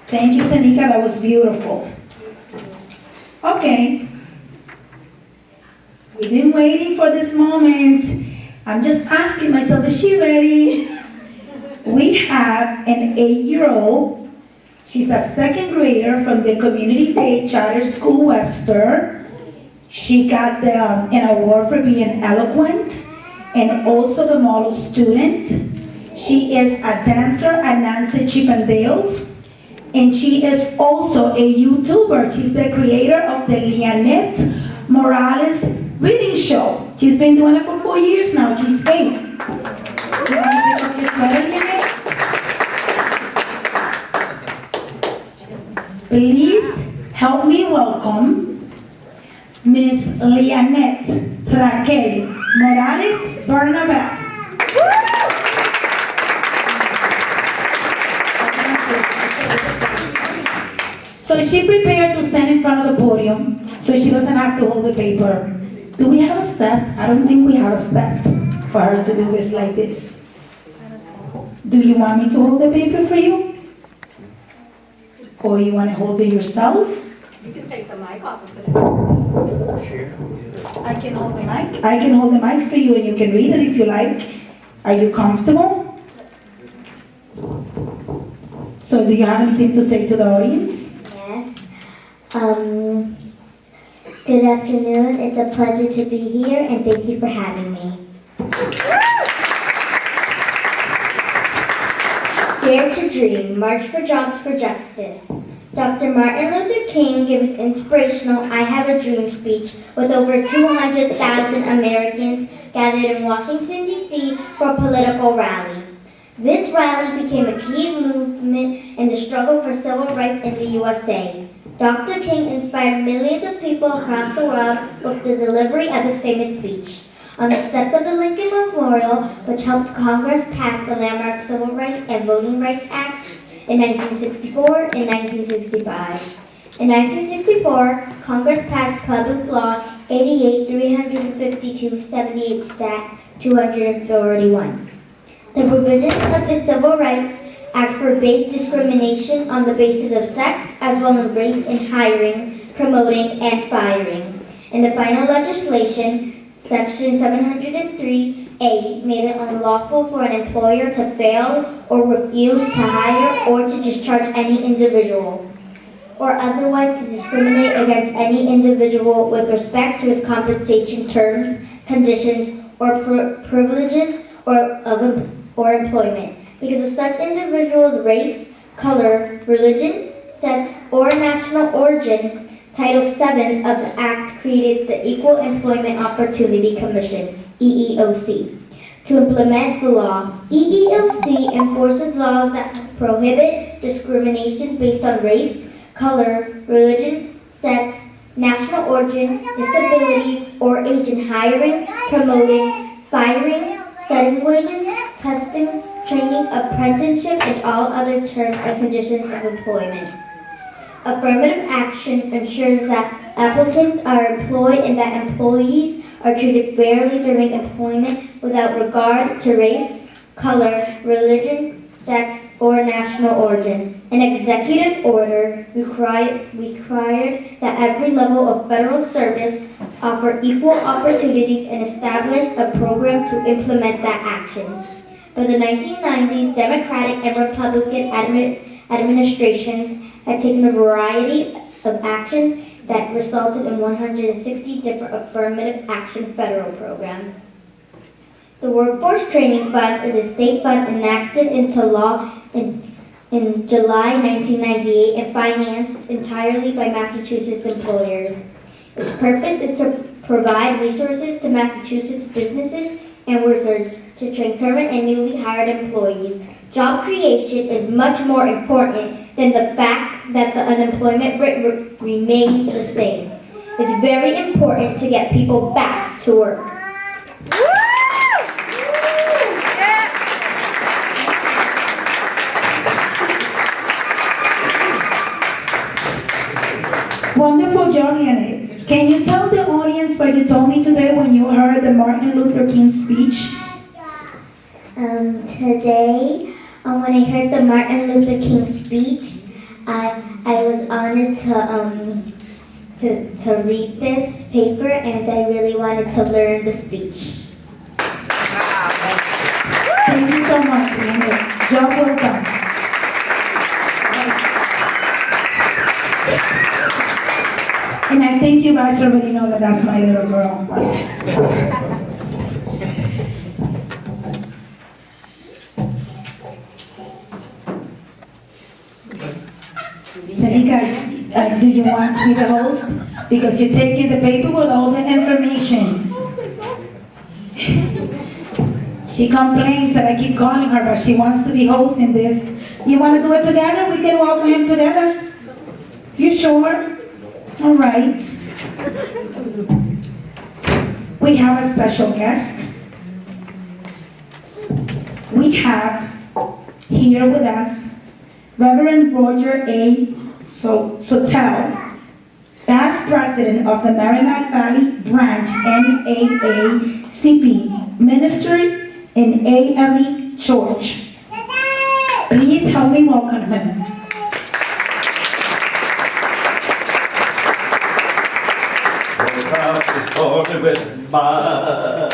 Thank you, Senika, that was beautiful. Okay. We've been waiting for this moment. I'm just asking myself, is she ready? We have an 8-year-old. She's a second grader from the Community Day Charter School Webster. She got an award for being eloquent and also the model student. She is a dancer at Nancy Chippendales, and she is also a YouTuber. She's the creator of the Lianette Morales reading show. She's been doing it for 4 years now. She's 8. You want to pick up your sweater, Yanet? Please help me welcome Miss Lianette Raquel Morales Bernabel. So she prepared to stand in front of the podium so she doesn't have to hold the paper. Do we have a step? I don't think we have a step for her to do this like this. Do you want me to hold the paper for you? Or you want to hold it yourself? You can take the mic off and put it on. I can hold the mic. I can hold the mic for you and you can read it if you like. Are you comfortable? So do you have anything to say to the audience? Yes. Good afternoon. It's a pleasure to be here and thank you for having me. Dare to Dream, March for Jobs for Justice. Dr. Martin Luther King gave his inspirational I Have a Dream speech with over 200,000 Americans gathered in Washington, D.C. for a political rally. This rally became a key movement in the struggle for civil rights in the USA. Dr. King inspired millions of people across the world with the delivery of his famous speech. On the steps of the Lincoln Memorial, which helped Congress pass the landmark Civil Rights and Voting Rights Act in 1964 and 1965. In 1964, Congress passed Public Law 88-352, 78 Stat 241. The provisions of the Civil Rights Act forbade discrimination on the basis of sex as well as race in hiring, promoting, and firing. In the final legislation, Section 703A made it unlawful for an employer to fail or refuse to hire or to discharge any individual, or otherwise to discriminate against any individual with respect to his compensation terms, conditions, or privileges or employment, because of such individuals' race, color, religion, sex, or national origin. Title VII of the Act created the Equal Employment Opportunity Commission, EEOC. To implement the law, EEOC enforces laws that prohibit discrimination based on race, color, religion, sex, national origin, disability, or age in hiring, promoting, firing, setting wages, testing, training, apprenticeship, and all other terms and conditions of employment. Affirmative action ensures that applicants are employed and that employees are treated fairly during employment without regard to race, color, religion, sex, or national origin. An executive order required that every level of federal service offer equal opportunities and established a program to implement that action. By the 1990s, Democratic and Republican administrations had taken a variety of actions that resulted in 160 different affirmative action federal programs. The Workforce Training Funds and the State Fund enacted into law in July 1998 and financed entirely by Massachusetts employers. Its purpose is to provide resources to Massachusetts businesses and workers to train current and newly hired employees. Job creation is much more important than the fact that the unemployment rate remains the same. It's very important to get people back to work. Wonderful job, Yanet. Can you tell the audience what you told me today when you heard the Martin Luther King speech? Today, when I heard the Martin Luther King speech, I was honored to read this paper, and I really wanted to learn the speech. Thank you so much, Lianette. Job well done. And I think you guys already know that that's my little girl. Senika, do you want to be the host? Because you're taking the paper with all the information. She complains that I keep calling her, but she wants to be hosting this. You want to do it together? We can welcome him together. You sure? All right. We have a special guest. We have here with us Reverend Roger A. Sotel, past president of the Merrimack Valley Branch NAACP Ministry in AME Church. Please help me welcome him. With my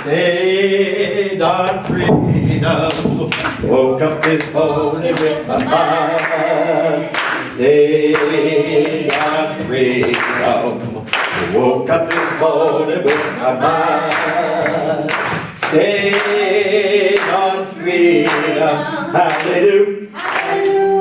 stayed on freedom. Woke up this morning with my mind stayed on freedom. Woke up this morning with my mind stayed on freedom. Hallelujah,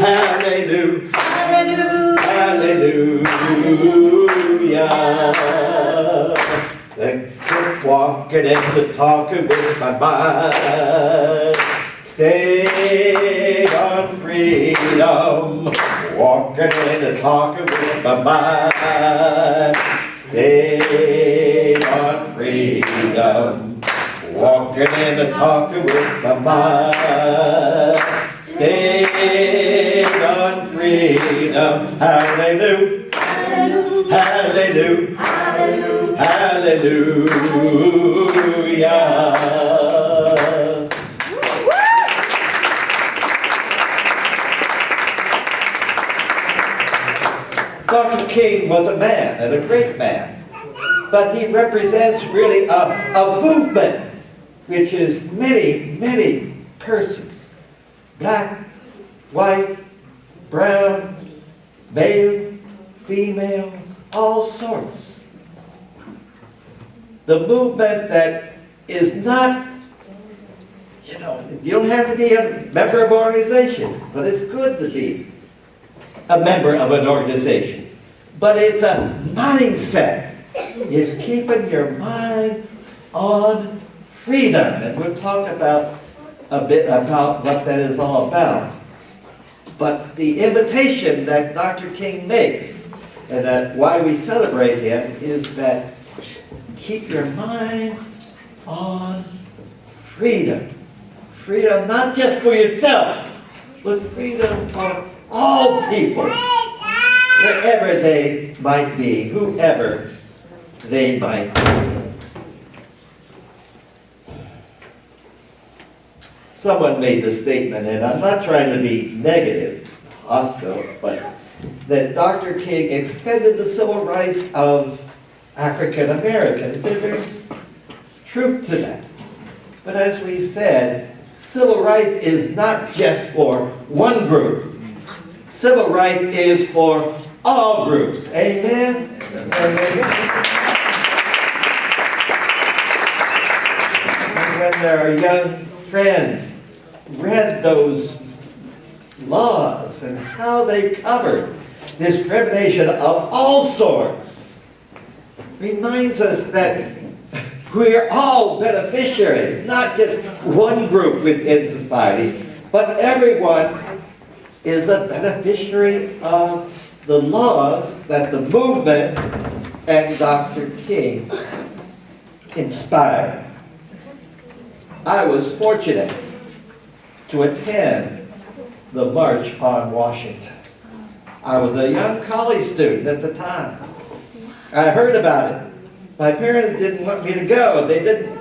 hallelujah, hallelujah, hallelujah. Walking and talking with my mind stayed on freedom. Walking and talking with my mind stayed on freedom. Walking and talking with my mind stayed on freedom. Hallelujah, hallelujah, hallelujah. Dr. King was a man, and a great man, but he represents really a movement which is many, many persons, black, white, brown, male, female, all sorts. The movement that is not, you don't have to be a member of an organization, but it's good to be a member of an organization. But it's a mindset. It's keeping your mind on freedom. And we'll talk about a bit about what that is all about. But the invitation that Dr. King makes, and that why we celebrate him, is that keep your mind on freedom. Freedom not just for yourself, but freedom for all people, wherever they might be, whoever they might be. Someone made the statement, and I'm not trying to be negative, hostile, but that Dr. King extended the civil rights of African Americans, and there's truth to that. But as we said, civil rights is not just for one group. Civil rights is for all groups. Amen? Amen. And when our young friends read those laws and how they covered discrimination of all sorts, reminds us that we're all beneficiaries, not just one group within society, but everyone is a beneficiary of the laws that the movement and Dr. King inspired. I was fortunate to attend the March on Washington. I was a young college student at the time. I heard about it. My parents didn't want me to go.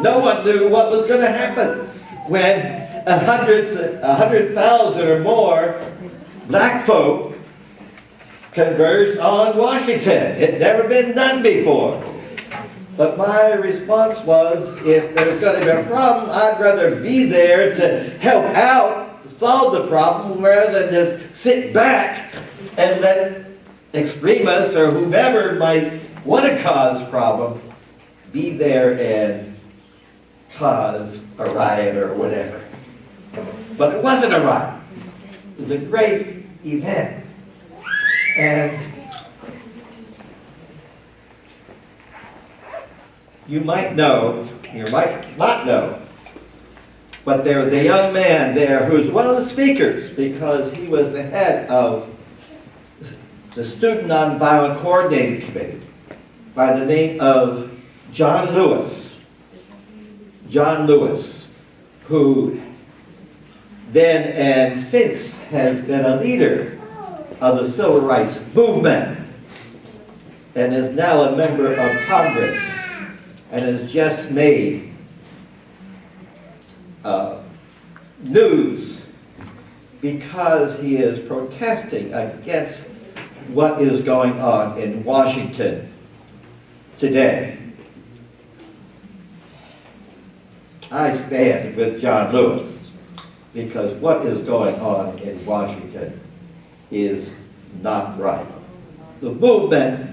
No one knew what was going to happen when 100,000 or more black folk converge on Washington. It never been done before. But my response was, if there's going to be a problem, I'd rather be there to help out, to solve the problem, rather than just sit back and let extremists or whomever might want to cause problem be there and cause a riot or whatever. But it wasn't a riot. It was a great event. And you might know, you might not know, but there was a young man there who's one of the speakers because he was the head of the Student Nonviolent Coordinating Committee by the name of John Lewis. John Lewis, who then and since has been a leader of the civil rights movement and is now a member of Congress and has just made news because he is protesting against what is going on in Washington today. I stand with John Lewis because what is going on in Washington is not right. The movement